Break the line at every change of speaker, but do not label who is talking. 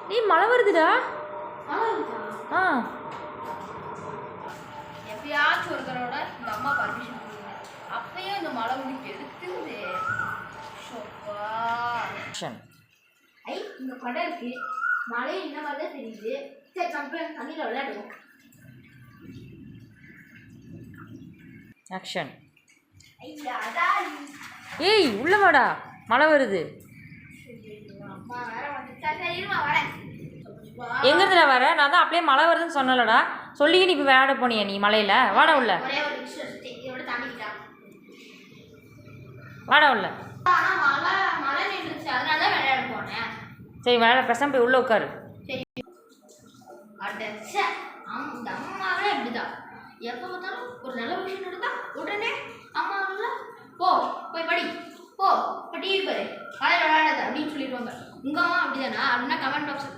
நீ மழை வருதுடா. ஆ
எப்பயாச்சும் ஒரு தடவை இந்த அம்மா பர்மிஷன் கொடுங்க. அப்பயும் இந்த மழை முடிப்பு எடுத்துருது. இங்க கடை இருக்கு. மழையும் இந்த மாதிரி தான் தெரியுது. சரி கம்பெனி தண்ணியில் விளையாடுவோம்.
ஆக்ஷன்.
ஐயா அதான்.
ஏய் உள்ள வாடா, மழை வருது.
அம்மா வேற வந்துச்சா. சரி இருமா வரேன்.
எங்கேருந்துடா வர? நான் தான் அப்படியே மழை வருதுன்னு சொன்னலடா. சொல்லி நீ இப்போ விளையாட போனியா நீ மழையில்? வாடா உள்ள.
ஒரே ஒரு நிமிஷம் இதோட தாண்டிக்கிட்டா.
வாடா உள்ள.
ஆனால் மழை நின்றுச்சு, அதனால தான் விளையாட போனேன்.
சரி விளையாட பேசாம போய் உள்ளே உட்காரு.
சரி அடச்ச இந்த அம்மாவே இப்படிதான். எப்போ பார்த்தாலும் ஒரு நல்ல விஷயம் நடந்தா உடனே அம்மாவில் போய் படி, இப்போ டிவி பாரு, மழை விளையாடாது அப்படின்னு சொல்லிடுவாங்க. உங்கள் அம்மா அப்படிதானா? அப்படின்னா கமெண்ட் பாக்ஸ்